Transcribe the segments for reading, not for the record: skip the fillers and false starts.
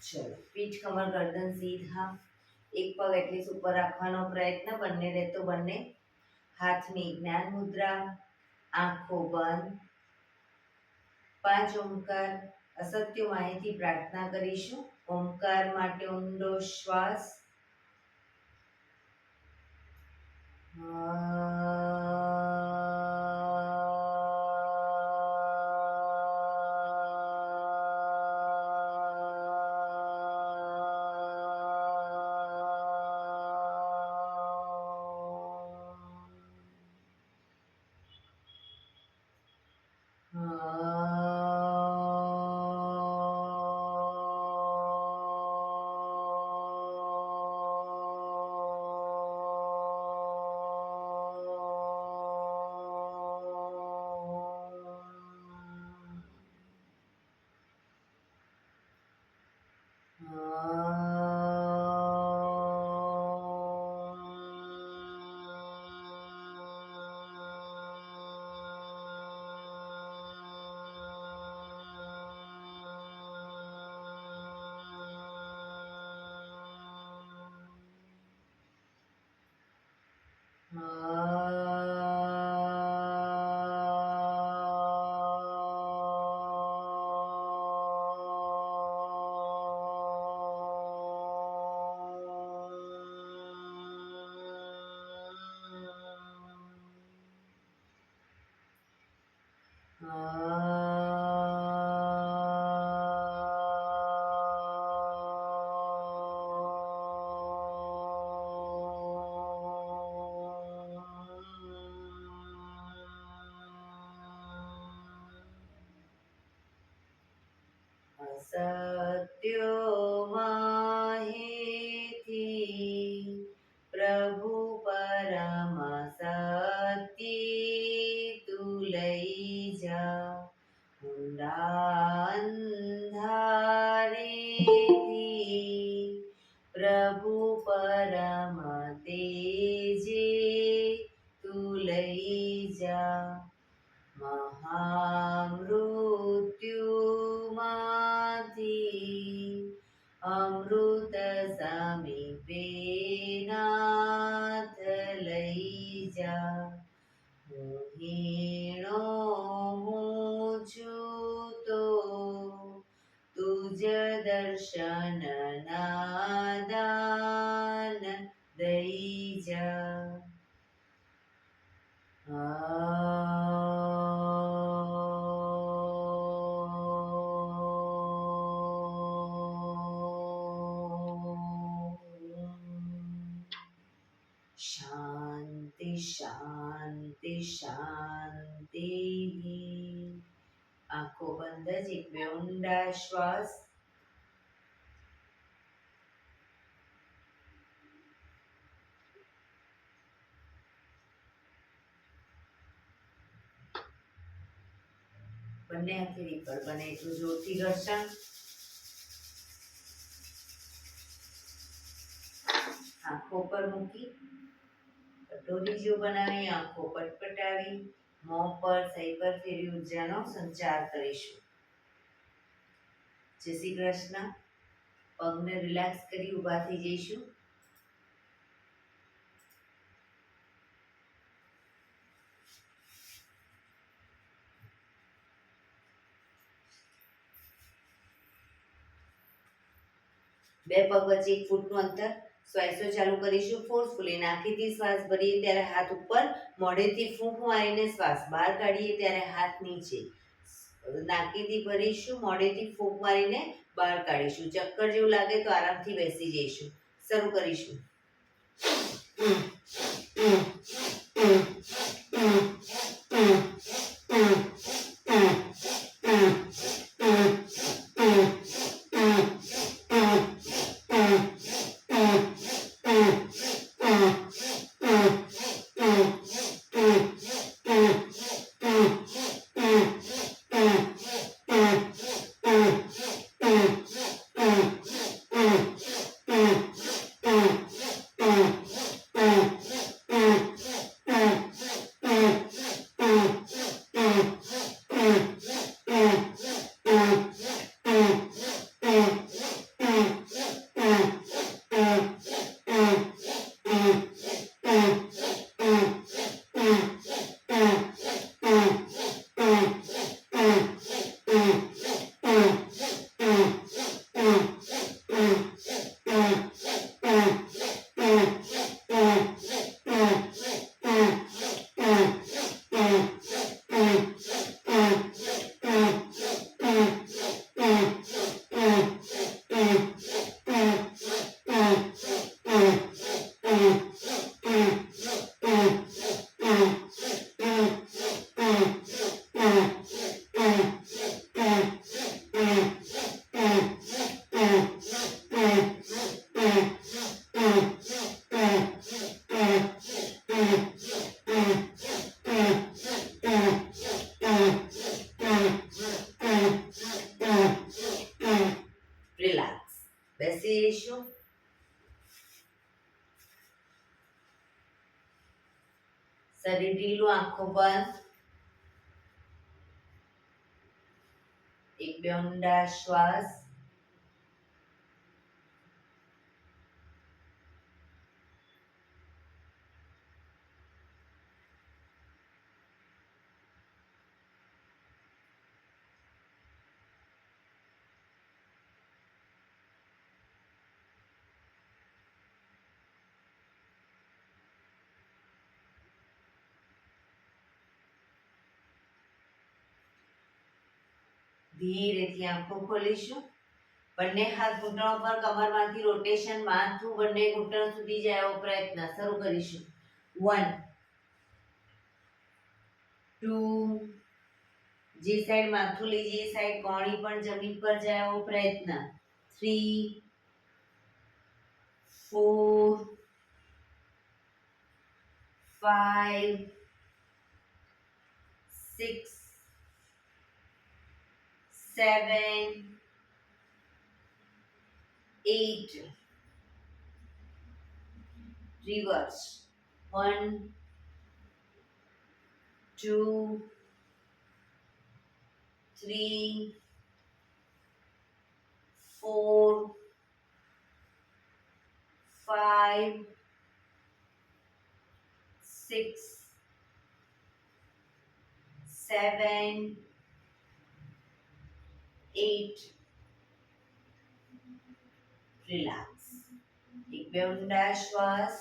ચલો, પીઠ કમર ગરદન સીધા, એક પગ એટલીસ્ટ ઉપર રાખવાનો પ્રયત્ન, બંને રહેતો બંને હાથની જ્ઞાન મુદ્રા, આંખો બંધ. 5 ઓમકાર અસત્ય માહિતી પ્રાર્થના કરીશું. ઓમકાર માટે ઊંડો શ્વાસ. સત્યો માહિતી પ્રભુ પરમ સત્ય તું લઈ જા. ઊંડા અંધારેથી પ્રભુ પરમ તેજે તું લઈ જા. મહામૃત્યુમાંથી અમૃત સમીપે નાથ લઈ જા. હું હીણો હું છું તો તુજ દર્શન ના દાન દઈ જા. શાંતિ શાંતિ શાંતિ. આંખો બંધ જ એક બે ઊંડા શ્વાસ. બંને હથેળી પર બને એટલું જોરથી ઘર્ષણ. આંખો પર મૂકી કટોરી જો બનાવી આંખો પટપટાવી મોં પર સૈબર ફેરી ઉર્જાનો સંચાર કરીશું. જય શ્રી કૃષ્ણ. પગને રિલેક્સ કરી ઊભા થઈ જઈશું. બે પગ વચ્ચે 1 ફૂટનું અંતર. શ્વાસો ચાલુ કરીશું. ફોર્સફુલી નાકીથી શ્વાસ ભરીએ ત્યારે હાથ ઉપર, મોઢેથી ફૂંક મારીને શ્વાસ બહાર કાઢીએ ત્યારે હાથ નીચે. નાકીથી ભરીશું, મોઢેથી ફૂંક મારીને બહાર કાઢીશું. ચક્કર જેવું લાગે તો આરામથી બેસી જઈશું. શરૂ કરીશું. ઢીલું, આંખો બંધ. એક બે ઊંડા શ્વાસ. ધીરેથી આંખો ખોલીશું. બંને હાથ ઘૂંટણો પર, કમરમાંથી રોટેશન, માથું બંને ઘૂંટણ સુધી જાય એવો પ્રયત્ન. શરૂ કરીશું. 1 2, જે સાઈડ માથું લઈ જઈએ સાઈડ કોણી પણ જમીન પર જાય એવો પ્રયત્ન. 3 4 5 6 7 8. Reverse. 1 2 3 4 5 6 7 8. Relax. એક બે ઊંડા શ્વાસ.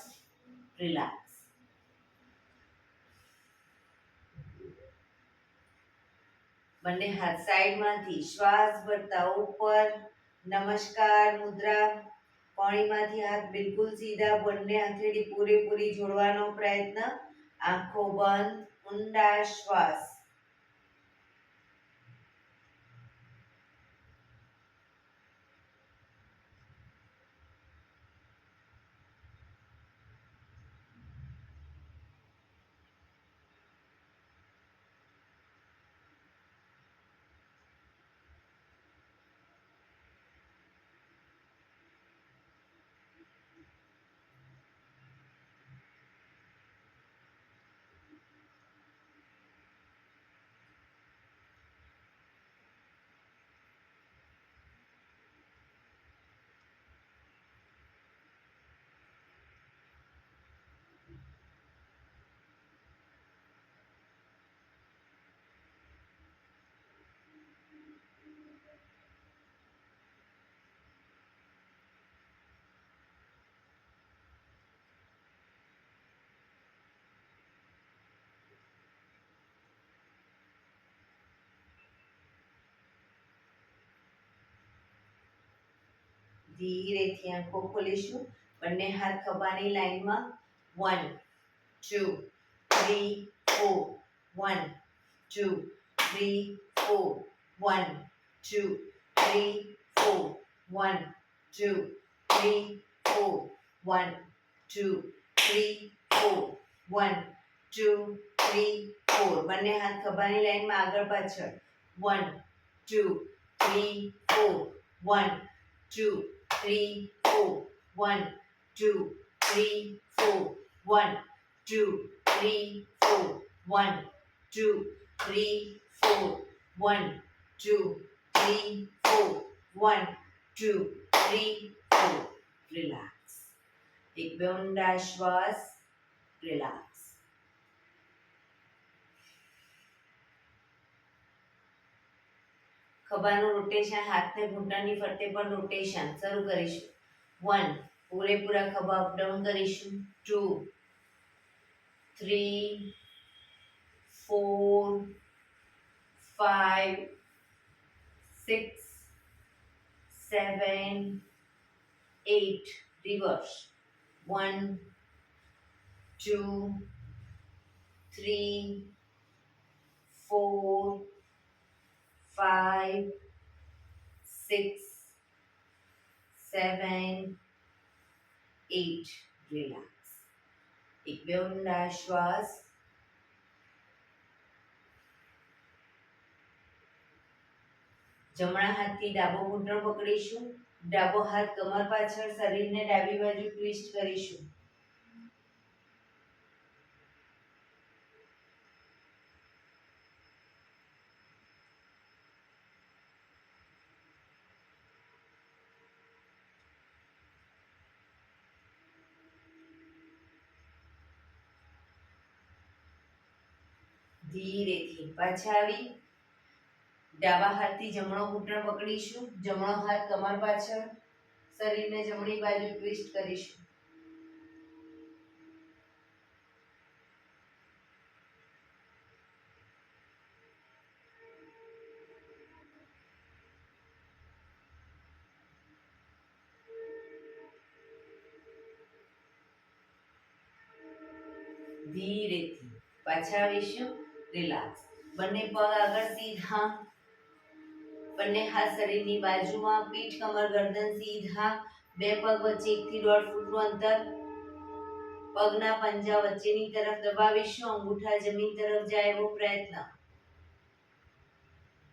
રિલેક્સ. બંને હાથ સાઈડમાંથી શ્વાસ ભરતા ઉપર. નમસ્કાર મુદ્રા. કોણીમાંથી હાથ બિલકુલ સીધા, બંને હથેળી પૂરેપૂરી જોડવાનો પ્રયત્ન. આંખો બંધ. ઊંડા શ્વાસ. ધીરેથી આંખો ખોલીશું. બંને હાથ ખભાની લાઈનમાં. 1 2 3 4 1 2 3 4 1 2 3 4 1 2 3 4 1 2 3 4 1 2 3 4. બંને હાથ ખભાની લાઈનમાં, આગળ પાછળ. 1 2 3 4 1 2 3 4 1 2 3 4 1 2 3 4 1 2 3 4 1 2 3 4 1 2 3 4. રિલેક્સ. એક બે ઊંડા શ્વાસ. રિલેક્સ. ખભાનું રોટેશન, હાથને ઘૂંટણની ફરતે પણ રોટેશન. શરૂ કરીશું. 1 પૂરેપૂરા ખભા અપડાઉન કરીશું. 2 3 4 5 6 7 8. રિવર્સ. 1 2 3 4 5 6 7 8. રિલેક્સ. એક બે ઊંડા શ્વાસ. જમણા હાથથી ડાબો ઘૂંટણ પકડીશું. ડાબો હાથ કમર પાછળ, શરીરને ડાબી બાજુ ટ્વિસ્ટ કરીશું. ધીરેથી પાછા આવી ડાબા હાથથી જમણો ઘૂંટણ પકડીશું, જમણો હાથ કમર પાછળ, શરીરને જમણી બાજુ ટ્વિસ્ટ કરીશું. ધીરેથી પાછા આવીશું. રિલેક્સ. બંને પગ આગળ સીધા, બંને હાથ શરીરની બાજુમાં, પીઠ કમર ગરદન સીધા, બે પગ વચ્ચે 1 થી 1.5 ફૂટનું અંતર, પગના પંજા વચ્ચેની તરફ દબાવીશું, અંગૂઠા જમીન તરફ જાય એવો પ્રયત્ન.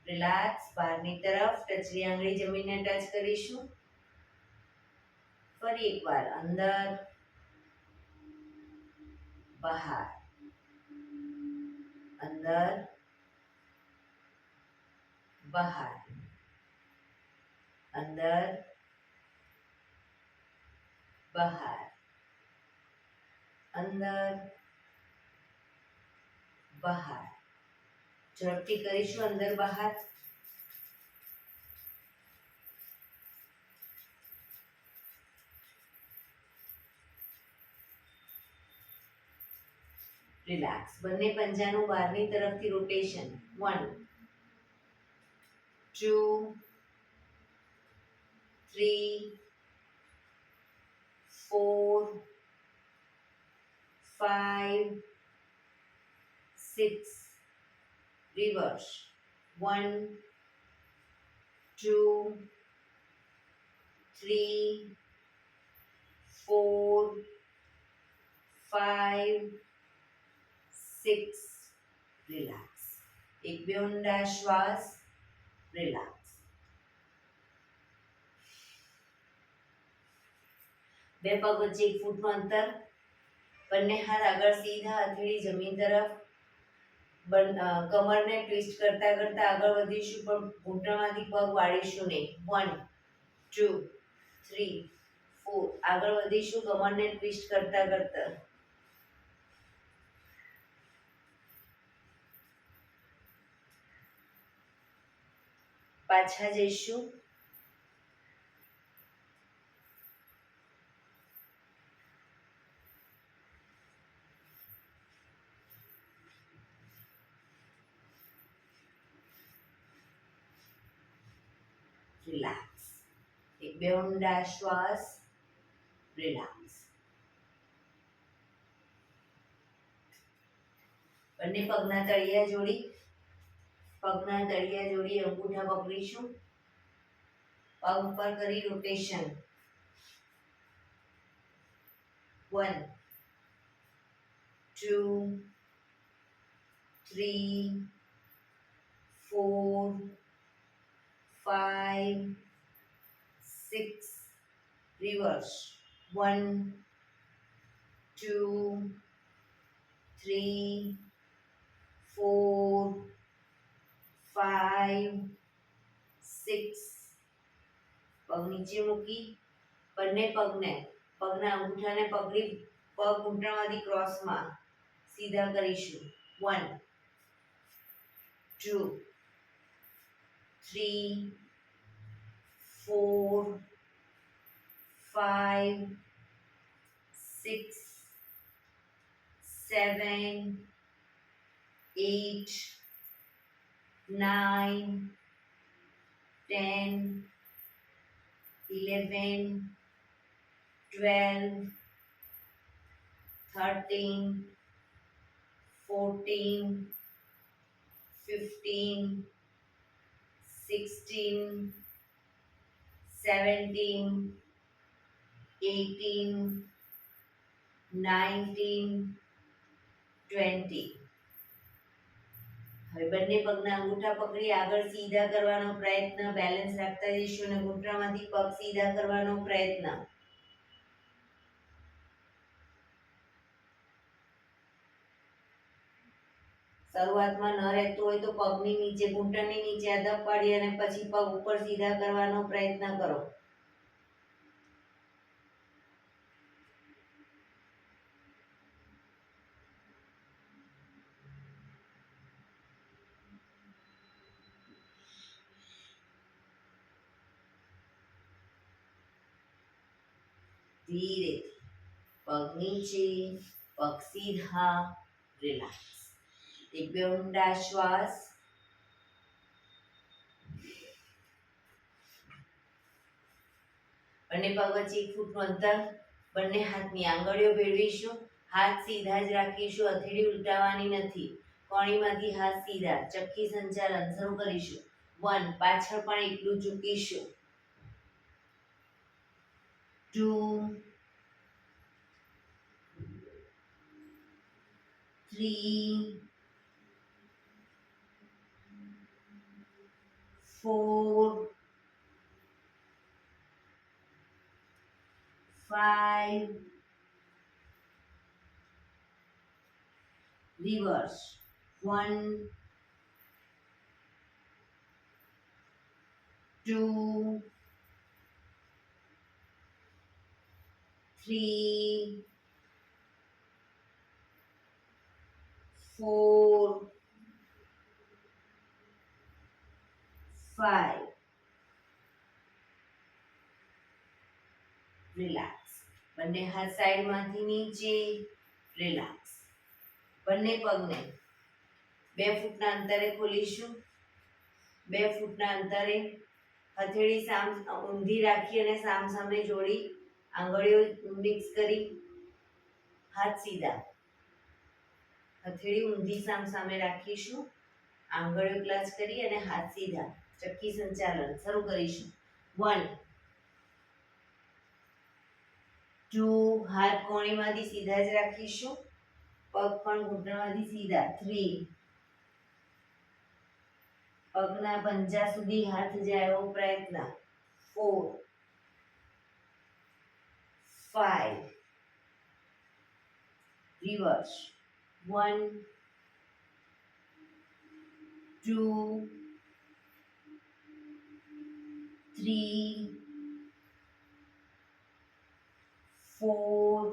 રિલેક્સ. બહારની તરફ ટચલી આંગળી જમીનને ટચ કરીશું. ફરી એકવાર અંદર, બહાર, અંદર, બહાર, અંદર, બહાર, અંદર, બહાર. ઝડપથી કરીશું અંદર બહાર. રિલેક્સ. બંને પંજાનું બહારની તરફથી રોટેશન. 1 2 3 4 5 6. રિવર્સ. 1 2 3 4 5 6. રિલેક્સ. એક બે ઊંડા શ્વાસ. રિલેક્સ. બે પગ વચ્ચે 1 ફૂટનું અંતર, બંને હાથ આગળ સીધા, હથેળી જમીન તરફ, કમરને ટ્વિસ્ટ કરતા કરતા આગળ વધીશું, પણ ઘૂંટણમાંથી પગ વાળીશું નહીં. 1 2 3 4. આગળ વધીશું કમરને ટ્વિસ્ટ કરતા કરતા. પાછા જઈશું. રિલેક્સ. એક બે ઊંડા શ્વાસ. રિલેક્સ. બંને પગના તળિયા જોડી, અંગૂઠા પકડીશું, પગ ઉપર કરી રોટેશન. 1 2 3 4 5 6. રિવર્સ. 1 2 3 4 5 6. પગ નીચે મૂકી, બંને પગના અંગૂઠાને પકડી પગ ઘૂંટણમાંથી ક્રોસમાં સીધા કરીશું. 1 2 3 4 5 6 7 8 9 10 11 12 13 14 15 16 17 18 19 20. હવે બંને પગના અંગૂઠા પકડી આગળ સીધા કરવાનો પ્રયત્ન, બેલેન્સ રાખતા જઈશું અને ઘૂંટણમાંથી પગ સીધા કરવાનો પ્રયત્ન. શરૂઆતમાં ન રહેતું હોય તો પગની નીચે, ઘૂંટણની નીચે અદબ પાડી અને પછી પગ ઉપર સીધા કરવાનો પ્રયત્ન કરો. ધીરેથી. પગ નીચે, પગ સીધા, રિલેક્સ. એક બે ઊંડા શ્વાસ. બંને પગ વચ્ચે 1 ફૂટનું અંતર. બંને હાથની આંગળીઓ ભેળવીશું. હાથ સીધા જ રાખીશું, હથેળી ઉલટાવવાની નથી. કોણીમાંથી હાથ સીધા. ચક્કી સંચાલન શરૂ કરીશું. 1, પાછળ પણ એટલું ઝૂકીશું. 2, 3, 4, 5, reverse. 1, 2, 3, 4, 5. રિલેક્સ. બંને હાથ સાઈડમાંથી નીચે. રિલેક્સ. બંને પગને 2 ફૂટના અંતરે ખોલીશું. 2 ફૂટના અંતરે હથેળી ઊંધી રાખી અને સામે જોડી, આંગળીઓ મિક્સ કરી, હાથ સીધા. હથેળી ઊંધી સામે રાખીશું, આંગળીઓ ક્લચ કરી અને હાથ સીધા. ચક્કી સંચાલન શરૂ કરીશું. 1, 2, હાથ કોણીમાંથી સીધા જ રાખીશું. પગ પણ ઘૂંટણમાંથી સીધા. 3, પગના પંજા સુધી હાથ જાય એવો પ્રયત્ન. 4, 5. રિવર્સ. 1, 2, 3, 4,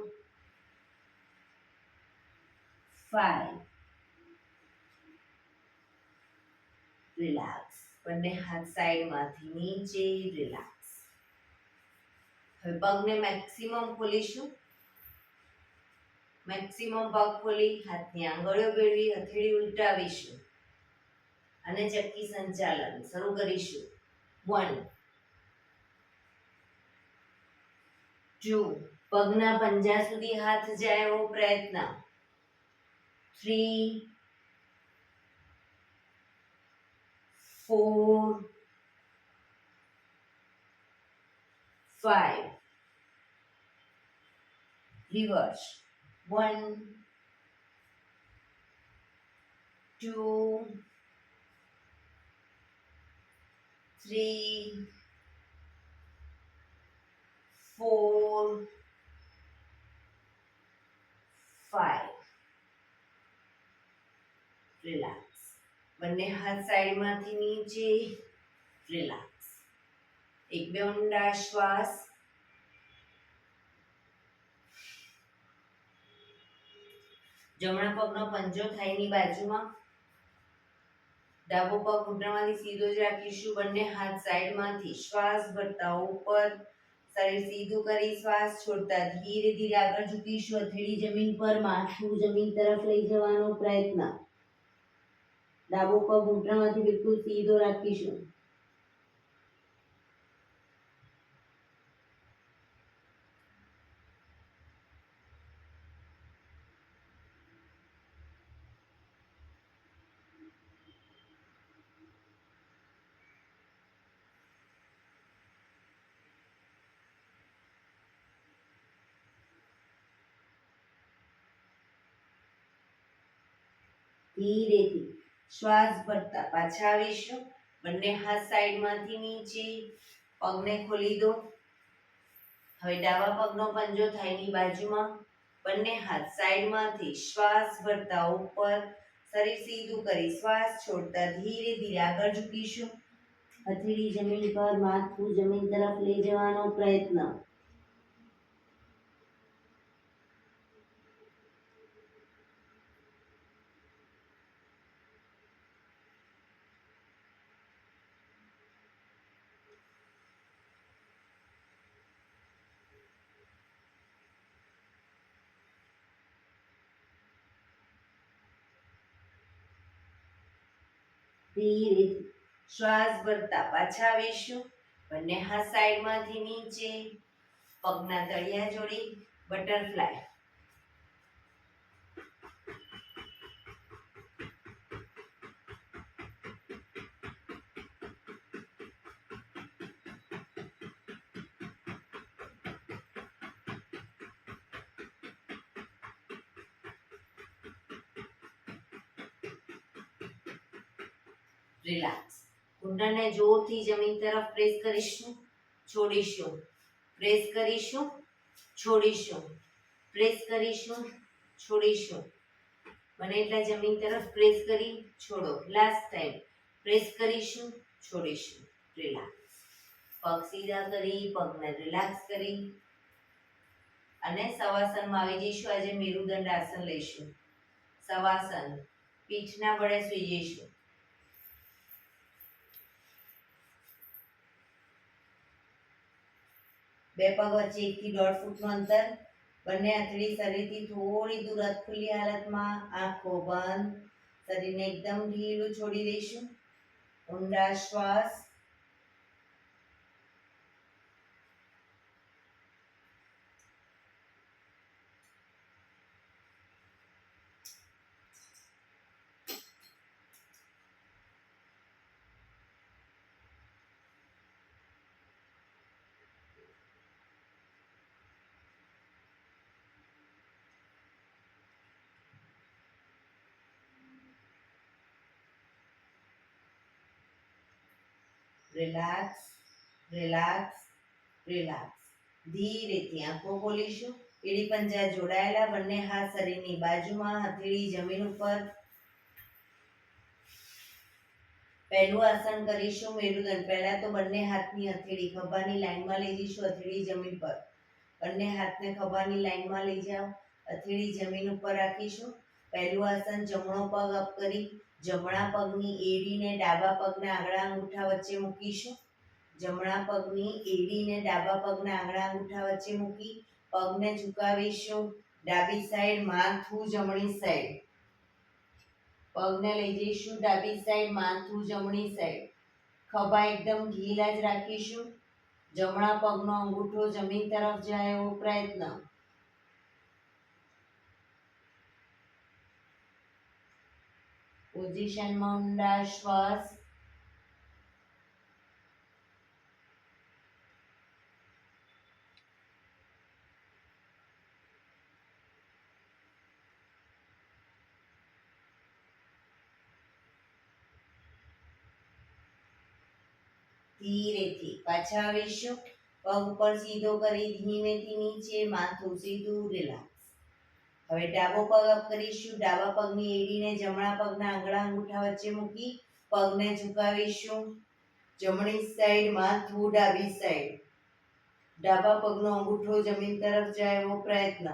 5. રિલેક્સ. બંને હાથ સાઈડમાંથી નીચે. રિલેક્સ. હવે પગને મેક્સિમમ ખોલીશું. મેક્સિમમ પગ ખોલી હાથની આંગળીઓ ભેળવી હથેળી ઉલટાવીશું અને ચક્કી સંચાલન શરૂ કરીશું. 1, 2, પગના પંજા સુધી હાથ જાય એવો પ્રયત્ન. 3, 4, 5. રિવર્સ. 1, 2, 3, 4, 5. રિલેક્સ. બંને હાથ સાઈડમાંથી નીચે. રિલેક્સ. એક બે ઊંડા શ્વાસ. જમણા પગનો પંજો થાઈની બાજુમાં. ડાબો પગ ઘૂંટણમાંથી સીધો જ રાખીશું. બંને હાથ સાઈડમાંથી શ્વાસ ભરતા ઉપર. શરીર સીધું કરી શ્વાસ છોડતા ધીરે ધીરે આગળ ઝૂકીશું. હથેળી જમીન પર, માથું જમીન તરફ લઈ જવાનો પ્રયત્ન. ડાબો પગ ઘૂંટણમાંથી બિલકુલ સીધો રાખીશું. ધીરેથી શ્વાસ ભરતા પાછા આવીશું. બંને હાથ સાઈડમાંથી નીચે. પગને ખોલી દો. હવે ડાબા પગનો પંજો થાઈની બાજુમાં. બંને હાથ સાઈડમાંથી શ્વાસ ભરતા ઉપર. શરીર સીધું કરી શ્વાસ છોડતા ધીરે ધીરે આગળ ઝૂકીશું. હથેળી જમીન પર, માથું જમીન તરફ લઈ જવાનો પ્રયત્ન. ધીરે શ્વાસ ભરતા પાછા આવીશું. બંને હાથ સાઈડમાંથી નીચે, પગના તળિયા જોડી બટરફ્લાય. રિલેક્સ. ઘૂંટણને જોરથી જમીન તરફ પ્રેસ કરીશું, છોડીશું, પ્રેસ કરીશું, છોડીશું, પ્રેસ કરીશું, છોડીશું. બને એટલા જમીન તરફ પ્રેસ કરી છોડો. લાસ્ટ ટાઈમ પ્રેસ કરીશું, છોડીશું. રિલેક્સ. પગ સીધા કરી, પગને રિલેક્સ કરી અને સવાસનમાં આવી જઈશું. આજે મેરુદંડ આસન લઈશું. સવાસન, પીઠના બળે સૂઈ જઈશું. બે પગ વચ્ચે 1 થી 1.5 ફૂટનું અંતર. બંને આંતરડી શરીરથી થોડી દૂર ખુલ્લી હાલતમાં, આંખો બંધ. શરીરને એકદમ ઢીલું છોડી દઈશું. ઊંડા શ્વાસ. Relax, relax, relax. ધીરેથી આંખો ખોલીશું. એડી પંજા જોડાયેલા, બંને હાથ શરીરની બાજુમાં, હથેળી જમીન ઉપર. પહેલું આસન કરીશું મેરુદંડ. પહેલા તો બંને હાથની હથેળી ખભાની લાઈનમાં લઈ જઈશું. હથેળી જમીન પર. બંને હાથને ખભાની લાઈનમાં લઈ જાઓ. હથેળી જમીન ઉપર રાખીશું. પહેલું આસન, જમણો પગ અપ કરી જમણા પગની એડીને ડાબા પગના આંગળા અંગૂઠા વચ્ચે મૂકીશું. જમણા પગની એડીને ડાબા પગના આંગળા અંગૂઠા વચ્ચે મૂકી પગને ઝુકાવીશું. ડાબી સાઈડ, માથું જમણી સાઈડ. પગને લઈ જઈશું ડાબી સાઈડ, માથું જમણી સાઈડ. ખભા એકદમ ઢીલા જ રાખીશું. જમણા પગનો અંગૂઠો જમીન તરફ જાય એવો પ્રયત્ન. પોઝિશનમાં ઊંડા શ્વાસ. ધીરેથી પાછા આવીશું. પગ ઉપર સીધો કરી ધીમેથી નીચે, માથું સીધું. રિલેક્સ. હવે ડાબો પગ અપ કરીશું. ડાબા પગની એડીને જમણા પગના આંગળા અંગૂઠા વચ્ચે મૂકી પગને ઝુકાવીશું. જમણી સાઈડ, માથું ડાબી સાઈડ. ડાબા પગનો અંગૂઠો જમીન તરફ જાય એવો પ્રયત્ન.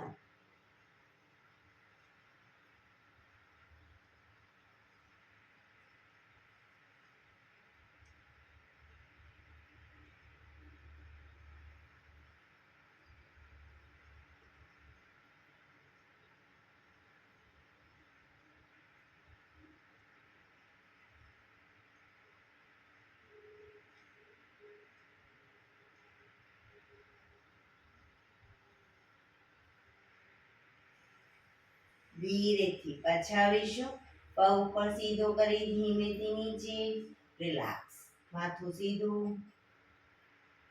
ધીરેથી પાછા આવીશું. પગ ઉપર સીધો કરી ધીમેથી નીચે. રિલેક્સ. માથું સીધું.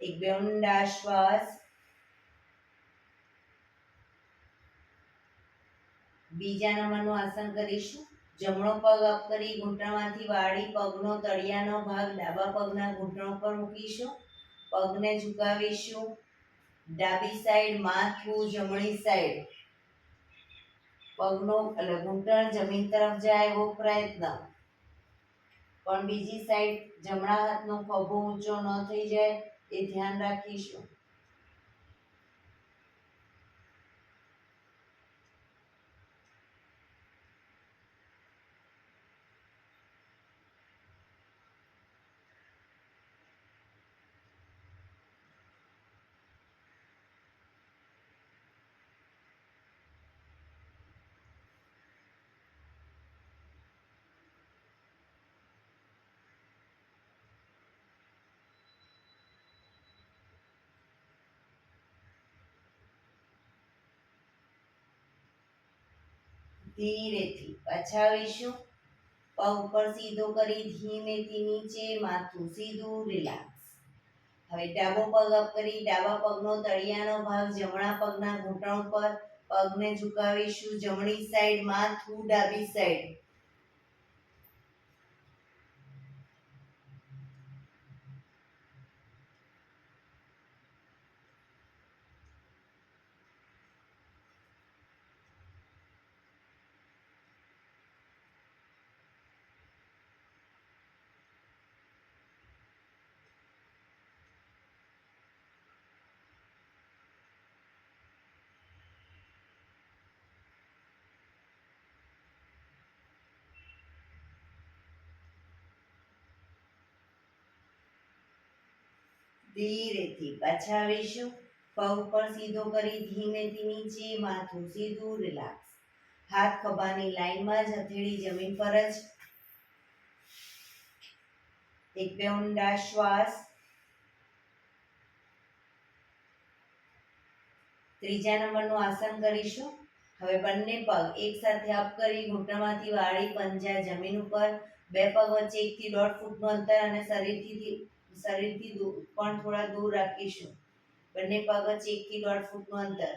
એક બે ઊંડા શ્વાસ. બીજા નંબરનું આસન કરીશું. જમણો પગ અપ કરી ઘૂંટણમાંથી વાળી પગનો તળિયાનો ભાગ ડાબા પગના ઘૂંટણ પર મૂકીશું. પગને ઝુકાવીશું. ડાબી સાઈડ, માથું જમણી સાઈડ. પગનો ઘૂંટણ જમીન તરફ જાય એવો પ્રયત્ન. પણ બીજી સાઈડ જમણા હાથનો ખભો ઊંચો ન થઈ જાય એ ધ્યાન રાખીશું. ધીરેથી પાછાવીશું. પગ ઉપર સીધો કરી ધીમેથી નીચે, માથું સીધું, રિલેક્સ. હવે ડાબો પગ અપ કરી ડાબા પગનો તળિયાનો ભાગ જમણા પગના ઘૂંટણ પર, પગને ઝુકાવીશું જમણી સાઈડ, માથું ડાબી સાઈડ. ધીરેથી પાછા આવીશું. પગ ઉપર સીધો કરી ધીમેથી નીચે, માથું સીધું, રિલેક્સ. હાથ ખભાની લાઈનમાં જ, હથેળી જમીન પર જ. એક બે ઊંડા શ્વાસ. ત્રીજા નંબરનું આસન કરીશું. હવે બંને પગ એક સાથે અપ કરી ઘૂંટણમાંથી વાળી પંજા જમીન ઉપર, બે પગ વચ્ચે 1 થી 1.5 ફૂટનું અંતર અને શરીરથી પણ થોડા દૂર રાખીશું. બંને પગ વચ્ચે 1 થી 1.5 ફૂટનું અંતર.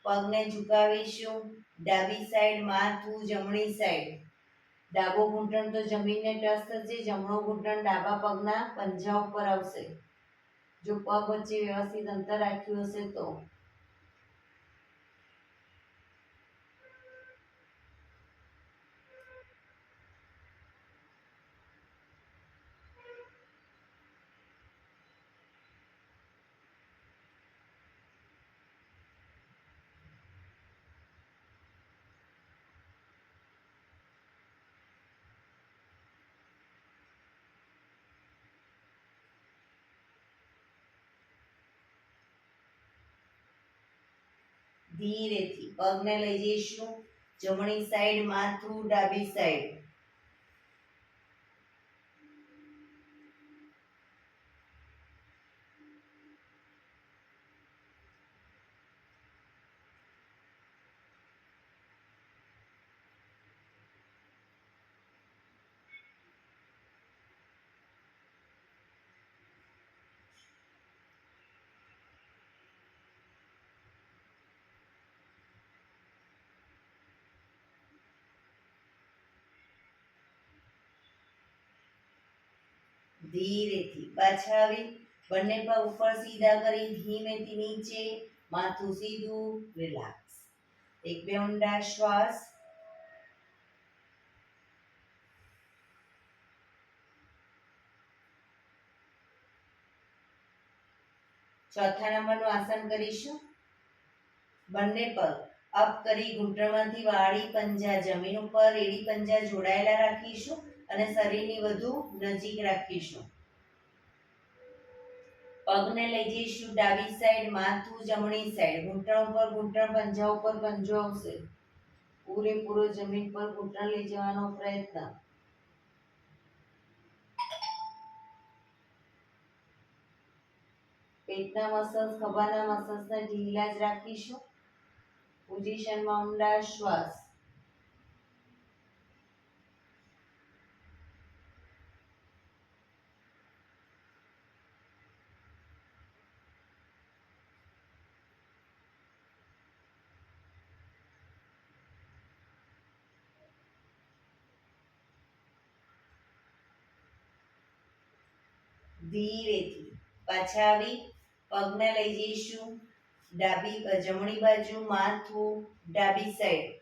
પગને ઝુકાવીશું ડાબી સાઈડ, માથું જમણી સાઈડ. ડાબો ઘૂંટણ તો જમીનને ટચ થશે, જમણો ઘૂંટણ ડાબા પગના પંજા ઉપર આવશે. જો પગ વચ્ચે વ્યવસ્થિત અંતર રાખ્યું હશે તો. ધીરેથી પગને લઈ જઈશું જમણી સાઈડ, માથું ડાબી સાઈડ. ધીરેથી પાછા આવી બંને પગ ઉપર સીધા કરી ધીમેથી નીચે, માથું સીધું, રિલેક્સ. એક બે ઊંડા શ્વાસ. ચોથા નંબરનું આસન કરીશું. બંને પગ અપ કરી ઘૂંટણમાંથી વાળી પંજા જમીન ઉપર, એડી પંજા જોડાયેલા રાખીશું અને શરીરની વધુ નજીક રાખીશું. પગને લઈ જઈશું ડાબી સાઈડ, માથું જમણી સાઈડ. ઘૂંટણ ઉપર ઘૂંટણ, પંજા ઉપર પંજો આવશે. પૂરેપૂરો જમીન પર ઘૂંટણ લઈ જવાનો પ્રયત્ન. પેટના મસલ્સ, ખભાના મસલ્સને ઢીલા જ રાખીશું. પોઝિશનમાં ઊંડા શ્વાસ. ધીરેથી પાછા આવી પગને લઈ જઈશું જમણી બાજુ, માથું ડાબી સાઈડ.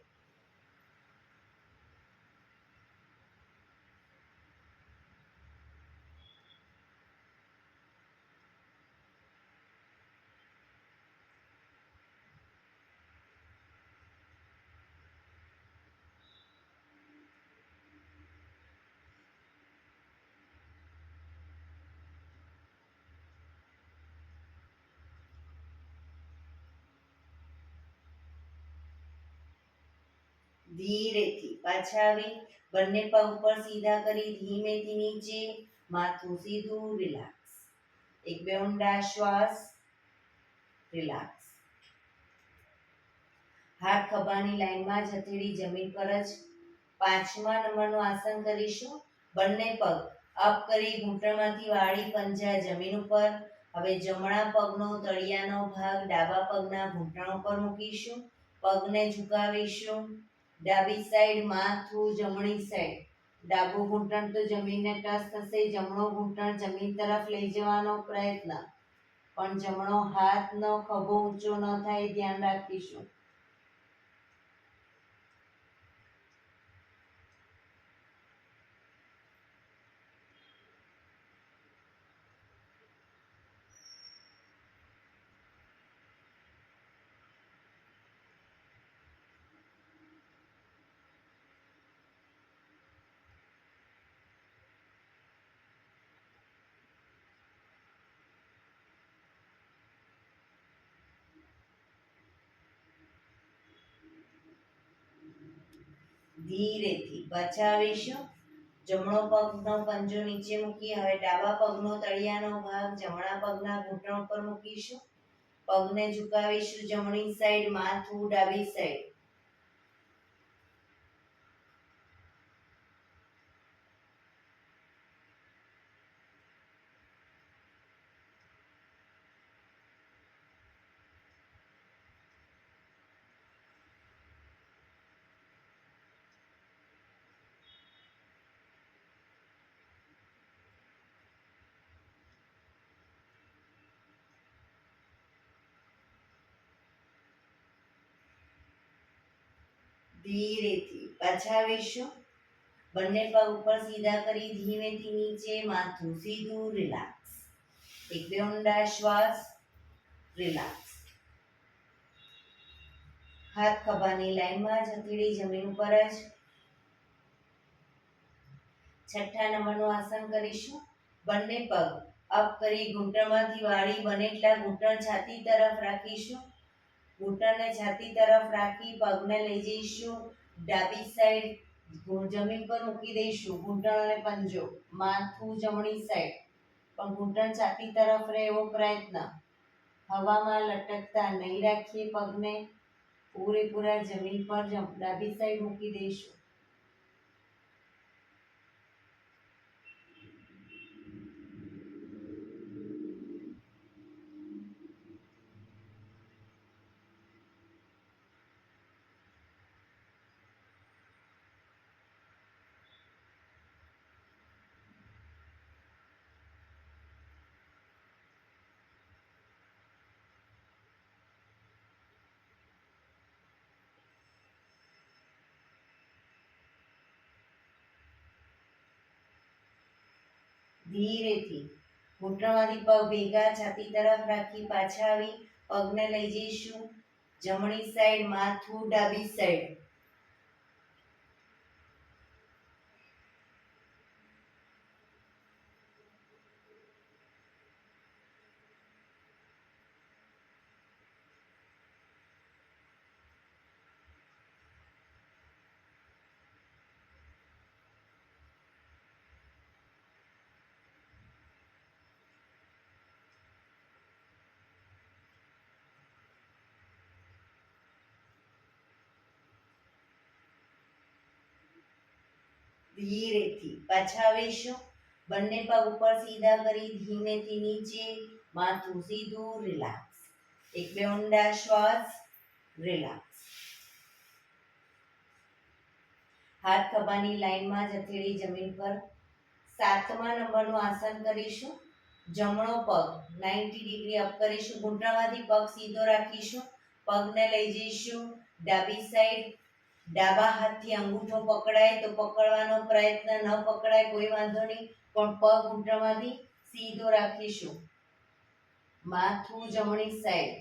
ધીરેથી પાછા આવી બંને પગ ઉપર સીધા કરી ધીમેથી નીચે, માથું સીધું, રિલેક્સ. એક બે ઊંડા શ્વાસ. રિલેક્સ. હાથ ખભાની લાઈનમાં જ હથેળી જમીન પર જ. 5મા નંબરનું આસન કરીશું. બંને પગ અપ કરી ઘૂંટણમાંથી વાળી પંજા જમીન ઉપર. હવે જમણા પગનો તળિયાનો ભાગ ડાબા પગના ઘૂંટણ ઉપર મૂકીશું. પગને ઝુકાવીશું. ડાબી સાઈડ માથું જમણી સાઈડ. ડાબું ઘૂંટણ તો જમીનને ટચ થશે. જમણો ઘૂંટણ જમીન તરફ લઈ જવાનો પ્રયત્ન, પણ જમણો હાથનો ખભો ઊંચો ન થાય ધ્યાન રાખીશું. ધીરેથી બચાવીશું. જમણો પગનો પંજો નીચે મૂકી હવે ડાબા પગનો તળિયાનો ભાગ જમણા પગના ઘૂંટણ ઉપર મૂકીશું. પગને ઝુકાવીશું જમણી સાઈડ, માથું ડાબી સાઈડ. ધીરેથી પાછાવીશું. બંને પગ ઉપર સીધા કરી ધીમેથી નીચે, માથું સીધું, રિલેક્સ. એક બે ઊંડા શ્વાસ, રિલેક્સ. હાથ ખભાની લાઈનમાં જ હથેળી જમીન ઉપર જ. 6થા નંબરનું આસન કરીશું. બંને પગ અપ કરી ઘૂંટણમાંથી વાળી બને એટલા ઘૂંટણ છાતી તરફ રાખીશું. ઘૂંટણને છાતી તરફ રાખી પગને લઈ જઈશું ડાબી સાઈડ, જમીન પર મૂકી દઈશું. ઘૂંટણ અને પંજો, માથું જમણી સાઈડ, પણ ઘૂંટણ છાતી તરફ રહે એવો પ્રયત્ન. હવામાં લટકતા નહીં રાખીએ પગને. પૂરેપૂરા જમીન પર ડાબી સાઈડ મૂકી દઈશું. ધીરેથી ઘૂંટણમાંથી પગ ભેગા છાતી તરફ રાખી પાછા આવી પગને લઈ જઈશું જમણી સાઈડ, માથું ડાબી સાઈડ. ધીરેથી પાછા આવીશું. બંને પગ ઉપર સીધા કરી ધીમેથી નીચે, માથું સીધું, રિલેક્સ. એક બે ઊંડા શ્વાસ, રિલેક્સ. હાથ ખભાની લાઈનમાં જ હથેળી જમીન પર. 7મા નંબરનું આસન કરીશું. જમણો પગ 90 ડિગ્રી અપ કરીશું. ઘૂંટણમાંથી પગ સીધો રાખીશું. પગને લઈ જઈશું ડાબી સાઈડ. ડાબા હાથથી અંગૂઠો પકડાય તો પકડવાનો પ્રયત્ન, ન પકડાય કોઈ વાંધો નહીં, પણ પગ ઘૂંટણમાંથી સીધો રાખીશું. માથું જમણી સાઈડ.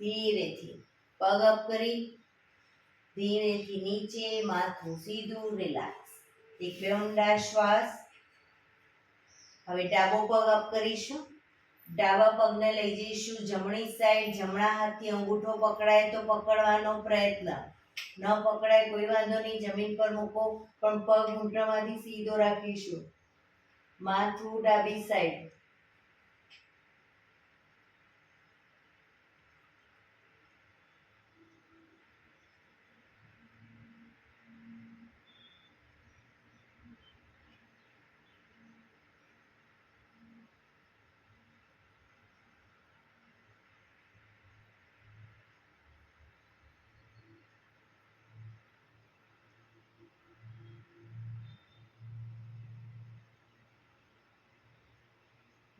ધીરેથી પગ અપ કરી ધીરેથી નીચે, માથું સીધું, રિલેક્સ. એક બે ઊંડા શ્વાસ. હવે ડાબો પગ અપ કરીશું. ડાબા પગને લઈ જઈશું જમણી સાઈડ. જમણા હાથથી અંગૂઠો પકડાય તો પકડવાનો પ્રયત્ન. ન પકડાય કોઈ વાંધો નહીં, જમીન પર મૂકો, પણ પગ ઘૂંટણમાંથી સીધો રાખીશું. માથું ડાબી સાઈડ.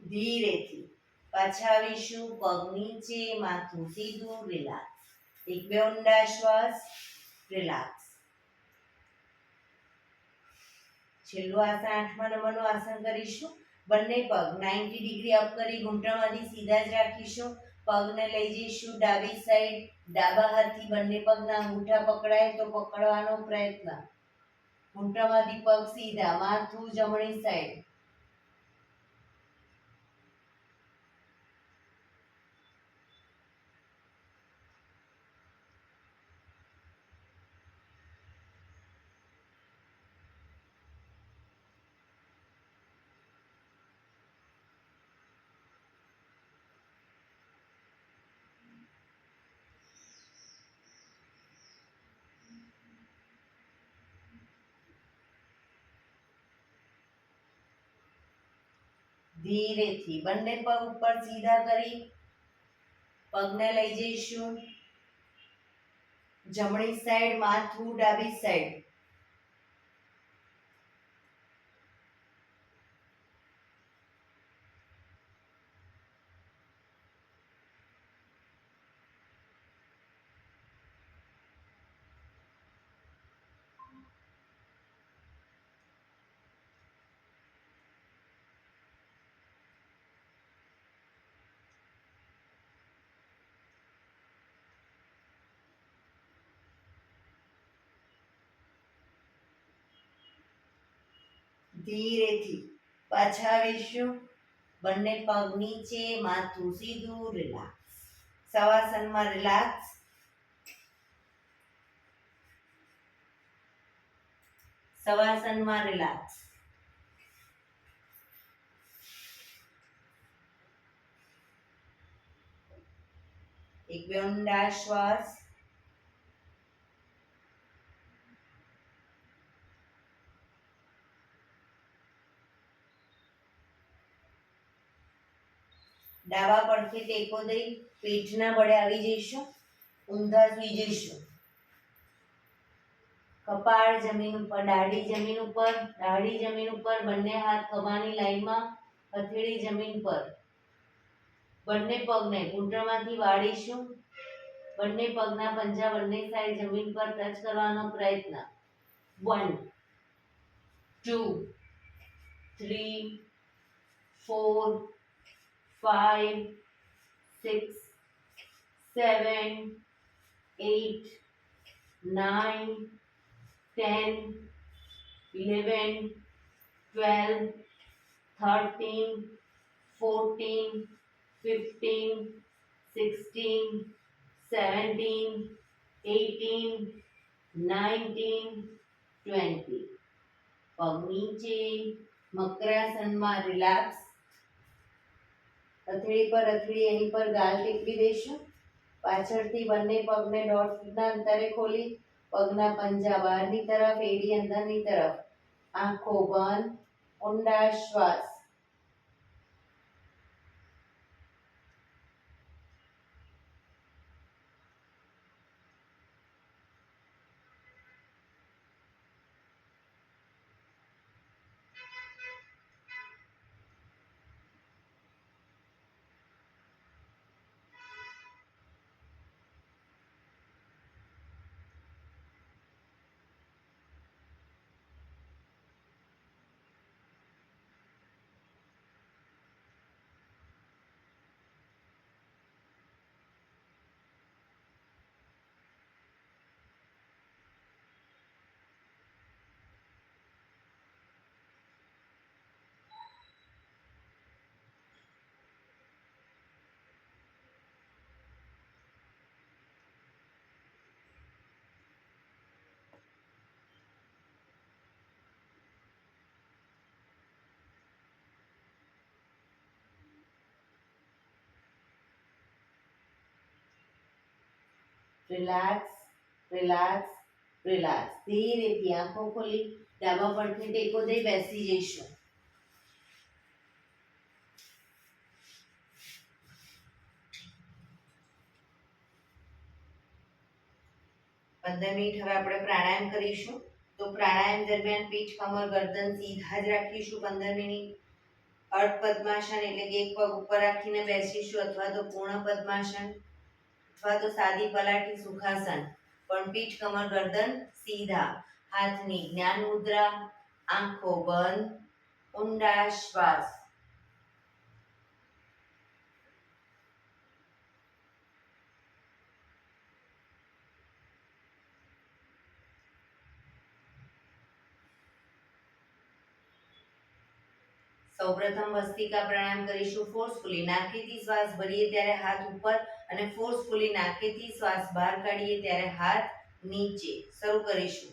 ધીરેથી પાછા આવીશું. પગ નીચે, માથું સીધું, રિલેક્સ. એક બે ઊંડા શ્વાસ. રિલેક્સ. છેલ્લું આસન 8મા નંબરનું આસન કરીશું. બંને પગ 90 ડિગ્રી અપ કરી ઘૂંટણમાંથી સીધા જ રાખીશું. પગને લઈ જઈશું ડાબી સાઈડ. ડાબા હાથથી બંને પગના અંગૂઠા પકડાય તો પકડવાનો પ્રયત્ન. ઘૂંટણમાંથી પગ સીધા, માથું જમણી સાઈડ. ધીરેથી બંને પગ ઉપર સીધા કરી પગને લઈ જઈશું જમણી સાઈડ, માથું ડાબી સાઈડ. ધીરેથી પાછા આવીશું. બંને પગ નીચે, માથું સીધું, રિલેક્સ. શવાસનમાં રિલેક્સ. શવાસનમાં રિલેક્સ. એક બે ઊંડા શ્વાસ. ડાબા પડખે ટેકો દઈ પીઠના બળે આવી જઈશું. ઊંધા સુઈ જઈશું. કપાળ જમીન ઉપર, દાઢી જમીન ઉપર, દાઢી જમીન ઉપર. બંને હાથ ખભાની લાઈનમાં, હથેળી જમીન પર. બંને પગને ઘૂંટણમાંથી વાળીશું. બંને પગના પંજા બંને સાઈડ જમીન પર ટચ કરવાનો પ્રયત્ન. 1 2 3 4 5 6 7 8 9 10 11 12 13 14 15 16 17 18 19 20. પગ નીચે, મકરાસનમાં રિલેક્સ. હથેળી પર હથેળી એની પર ગાલ ટેકવી દઈશું. પાછળથી બંને પગને 1.5 ફૂટના અંતરે ખોલી પગના પંજા બહારની તરફ, એડી અંદરની તરફ. આંખો બંધ. ઊંડા શ્વાસ. Relax, relax, relax. ધીરેથી આંખો ખોલી ડાબા પગને ટેકો દઈ બેસી જઈશું. 15 મિનિટ હવે આપણે પ્રાણાયામ કરીશું. તો પ્રાણાયામ દરમિયાન પીઠ, કમર, ગરદન સીધા જ રાખીશું 15 મિનિટ. અર્ધ પદ્માસન એટલે કે એક પગ ઉપર રાખીને બેસીશું, અથવા તો પૂર્ણ પદ્માસન, અથવા તો સાદી પલાઠી સુખાસન. પણ પીઠ, કમર, ગરદન સીધા. હાથની જ્ઞાન મુદ્રા, આંખો બંધ, ઊંડા શ્વાસ. સૌપ્રથમ ભસ્ત્રિકા પ્રાણાયામ કરીશું. ફોર્સફુલી નાકેથી શ્વાસ ભરીએ ત્યારે હાથ ઉપર અને ફોર્સફુલી નાકેથી શ્વાસ બહાર કાઢીએ ત્યારે હાથ નીચે. શરૂ કરીશું.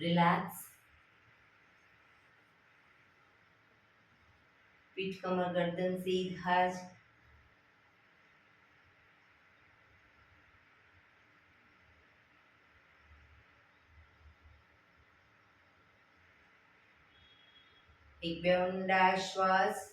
રિલેક્સ. પીઠ, કમર, ગરદન સીધા જ. એક બે ઊંડા શ્વાસ.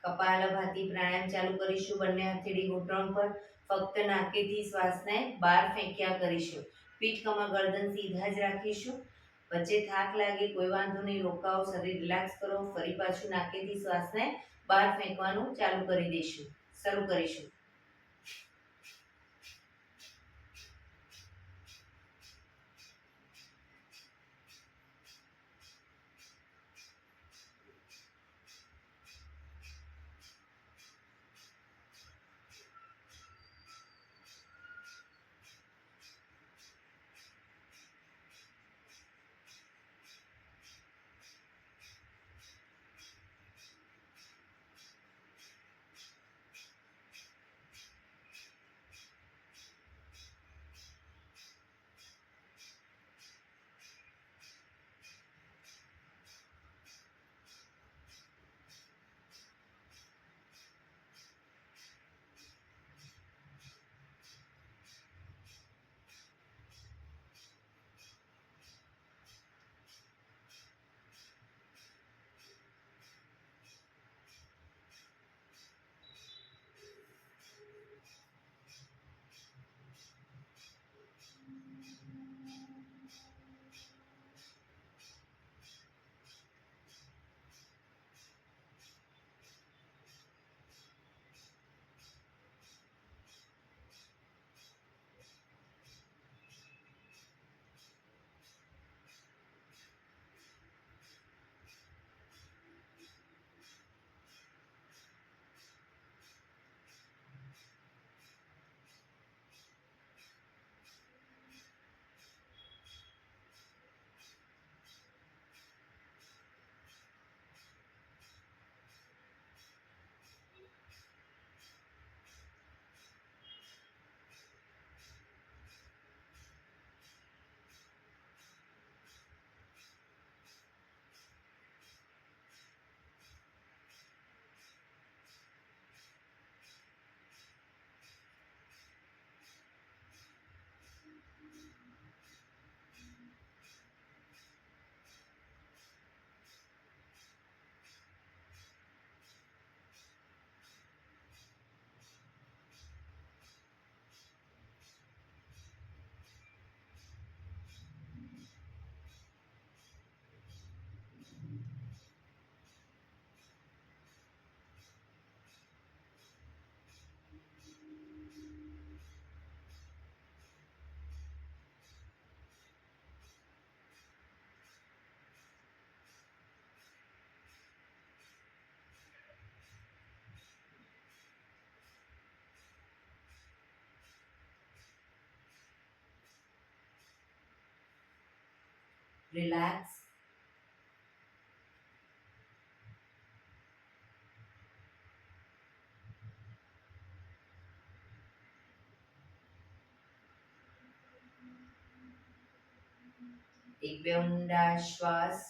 કપાલભાતિ પ્રાણાયામ ચાલુ કરીશું. બંને હથેળી ઘૂંટણ પર. ફક્ત નાકેથી શ્વાસને બહાર ફેંક્યા કરીશું. પીઠ, કમર, ગરદન સીધા જ રાખીશું. વચ્ચે થાક લાગે કોઈ વાંધો નહીં, રોકાઓ, શરીર રિલેક્સ કરો. ફરી પાછું નાકેથી શ્વાસને બહાર ફેંકવાનું ચાલુ કરી દઈશું. શરૂ કરીશું. રિલેક્સ. એક બે ઊંડા શ્વાસ.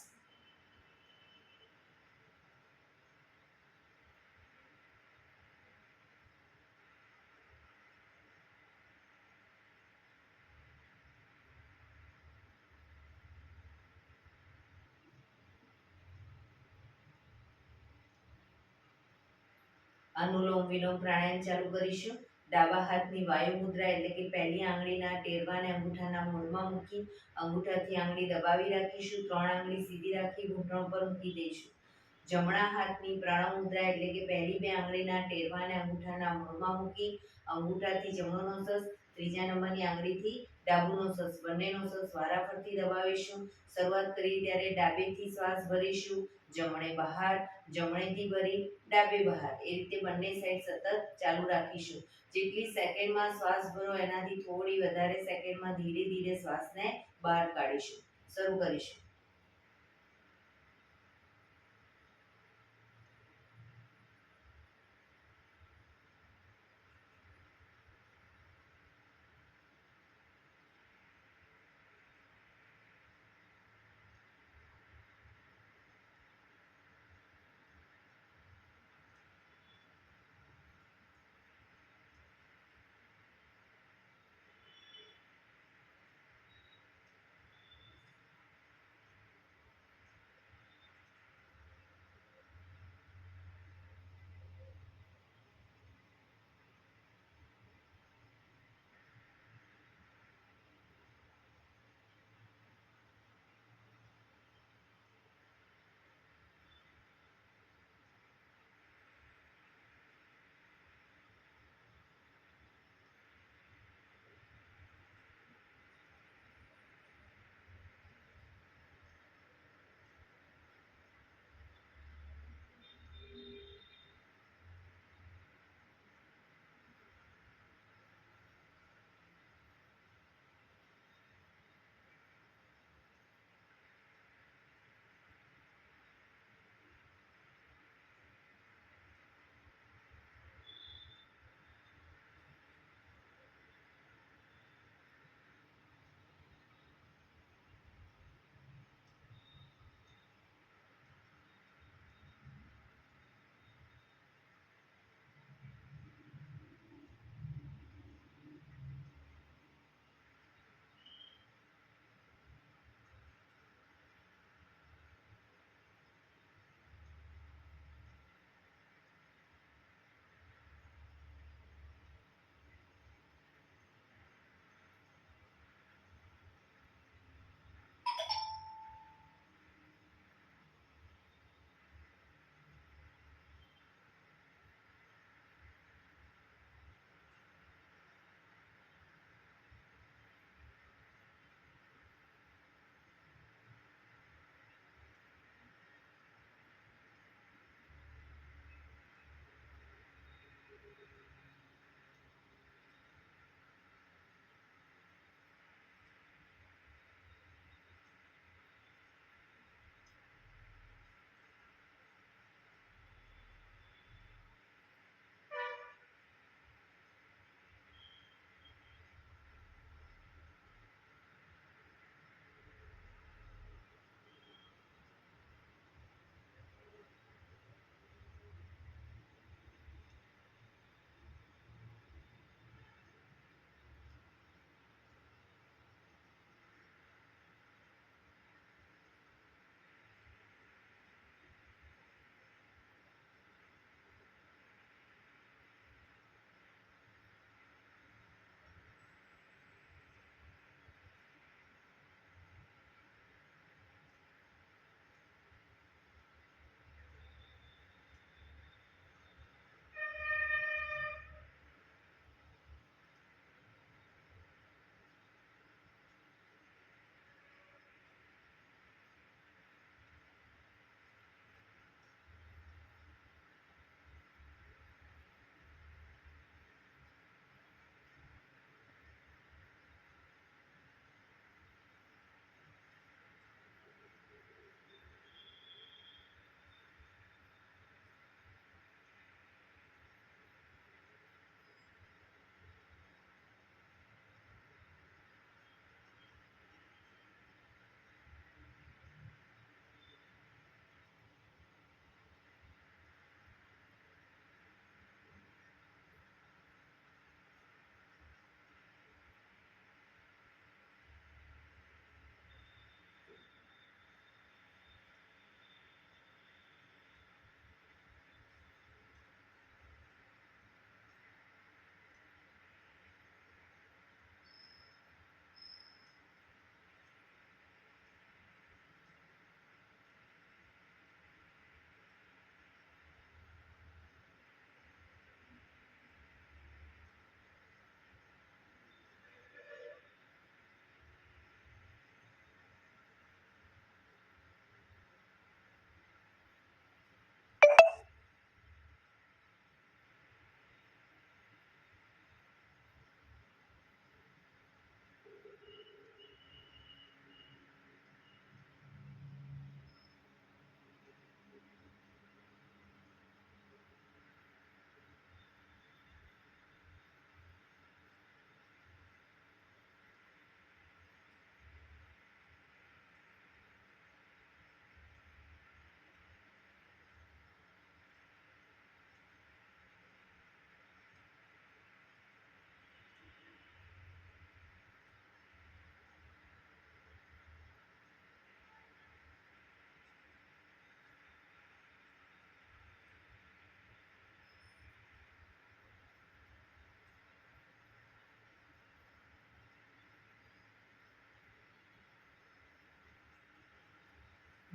અનુલોમ વિલોમ પ્રાણાયામ ચાલુ કરીશું. ડાબા હાથની વાયુ મુદ્રા એટલે કે પહેલી આંગળીના ટેરવાને અંગૂઠાના મૂળમાં મૂકી અંગૂઠાથી આંગળી દબાવી રાખીશું. 3 આંગળી સીધી રાખી ઘૂંટણ પર મૂકી દઈશું. જમણા હાથની પ્રણવ મુદ્રા એટલે કે પહેલી 2 આંગળીના ટેરવાને અંગૂઠાના મૂળમાં મૂકી અંગૂઠાથી જમણો નોસસ, ત્રીજા નંબરની આંગળીથી ડાબુ નોસસ, બંને નોસસ વારાફરતી દબાવીશું. શરૂઆત કરીએ ત્યારે ડાબેથી શ્વાસ ભરીશું, જમણે બહાર, જમણેથી ભરી ડાબે બહાર, એ રીતે બંને સાઈડ સતત ચાલુ રાખીશું. જેટલી સેકન્ડમાં શ્વાસ ભરો એનાથી થોડી વધારે સેકન્ડમાં ધીરે ધીરે શ્વાસને બહાર કાઢીશું. શરૂ કરીશું.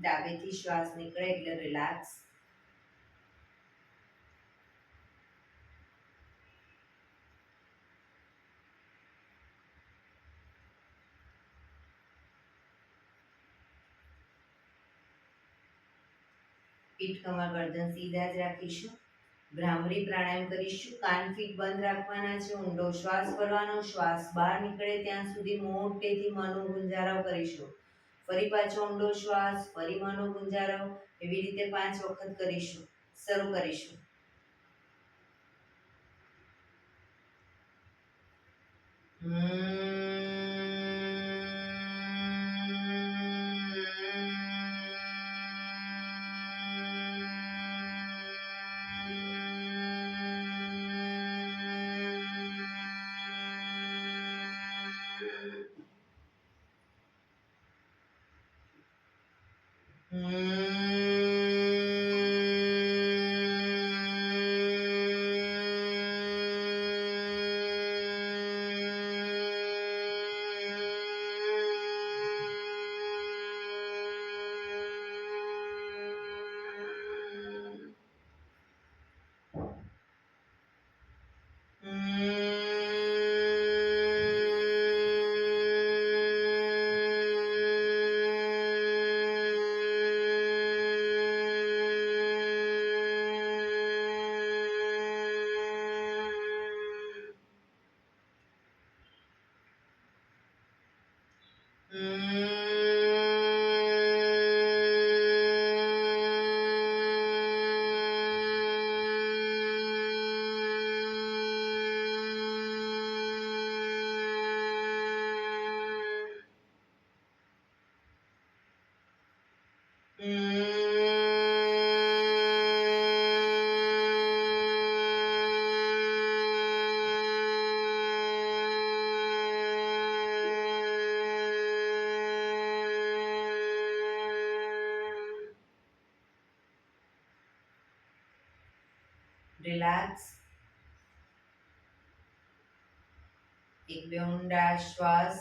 ડાબેથી શ્વાસ નીકળે એટલે રિલેક્સ. પીઠ કમર ગરદન સીધા જ રાખીશું. ભ્રામરી પ્રાણાયામ કરીશું. કાન ફીટ બંધ રાખવાના છે. ઊંડો શ્વાસ ભરવાનો. શ્વાસ બહાર નીકળે ત્યાં સુધી મોટેથી મનનો ગુંજારાવ કરીશું. ફરી પાછો ઊંડો શ્વાસ, ફરી મનનો ગુંજારાવ. એવી રીતે 5 વખત કરીશું. શરૂ કરીશું. રિલેક્સ. એક બે ઊંડા શ્વાસ.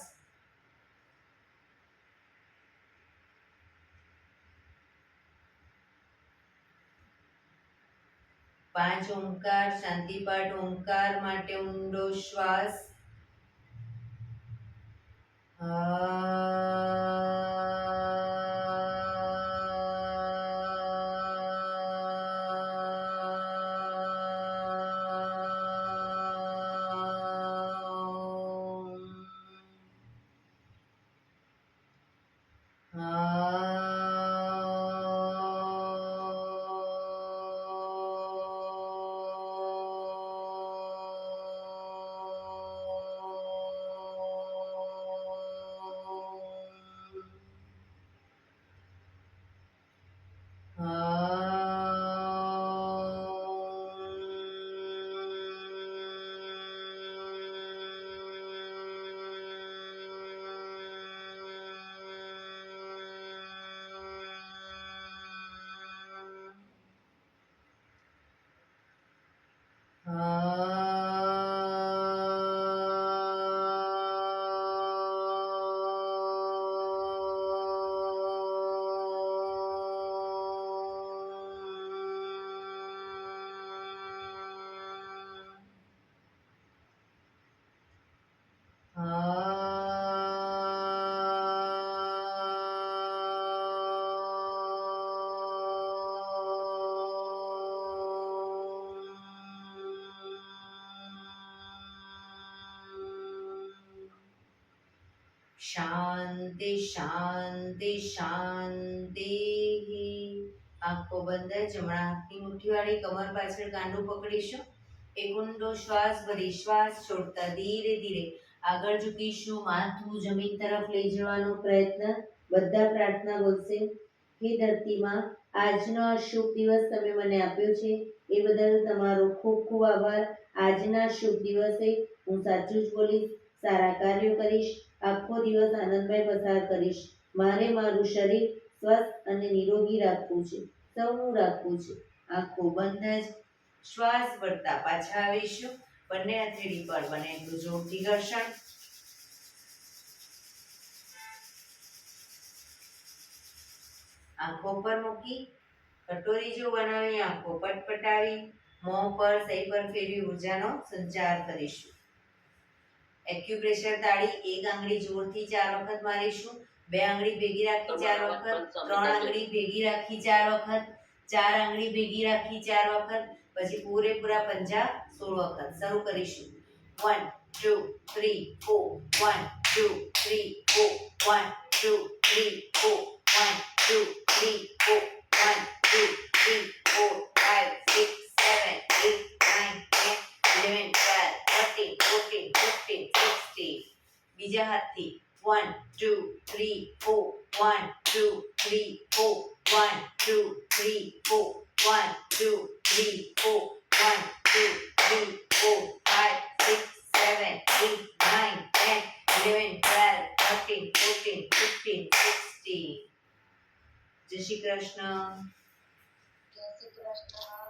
પાંચ ઓમકાર શાંતિપાઠ. ઓમકાર માટે ઊંડો શ્વાસ. શાંતિ શાંતિ શાંતિ. આંખો બંધ. જમણા હાથની મુઠ્ઠીવાળી કમર પાછળ કાંડું પકડીશું. એક ઊંડો શ્વાસ ભરી શ્વાસ છોડતા ધીરે ધીરે આગળ ઝૂકીશું. માથું જમીન તરફ લઈ જવાનો પ્રયત્ન. બધા પ્રાર્થના બોલશે. હે ધરતીમાં, આજનો આ શુભ દિવસ તમે મને આપ્યો છે એ બદલ તમારો ખૂબ ખૂબ આભાર. આજના શુભ દિવસે હું સાચું જ બોલીશ, સારા કાર્યો કરીશ, આખો દિવસ આનંદમય પસાર કરીશ. મારે મારું શરીર સ્વસ્થ અને નિરોગી રાખવું છે, સૌનું રાખવું છે. આંખો બંધ જ શ્વાસ ભરતા પાછા આવીશું. બંને હથેળી પર બને એટલું જોરથી ઘર્ષણ. આંખો પર મૂકી કટોરી જો બનાવી આંખો પટપટાવી મોં પર સહી પર ફેરવી ઉર્જાનો સંચાર કરીશું. એક્યુપ્રેશર તાળી એક આંગળી જોરથી 4 વખત મારીશું, બે આંગળી ભેગી રાખી 4 વખત, ત્રણ આંગળી ભેગી રાખી 4 વખત, ચાર આંગળી ભેગી રાખી 4 વખત, પછી પૂરેપૂરા પંજા 16 વખત. શરૂ કરીશું. 1 2 3 4 1 2 3 4 1 2 3 4 1 2 3 4 1 2 3 4 5 6 7 8 9 10 11 12 13 14 15 16. બીજા હાથથી 1 2 3 4 1 2 3 4 1 2 3 4 1 2 3 4 1 2 3 4 5 6 7 8 9 10 11 12 13 14 15 16. જય શ્રી કૃષ્ણ. જય શ્રી કૃષ્ણ.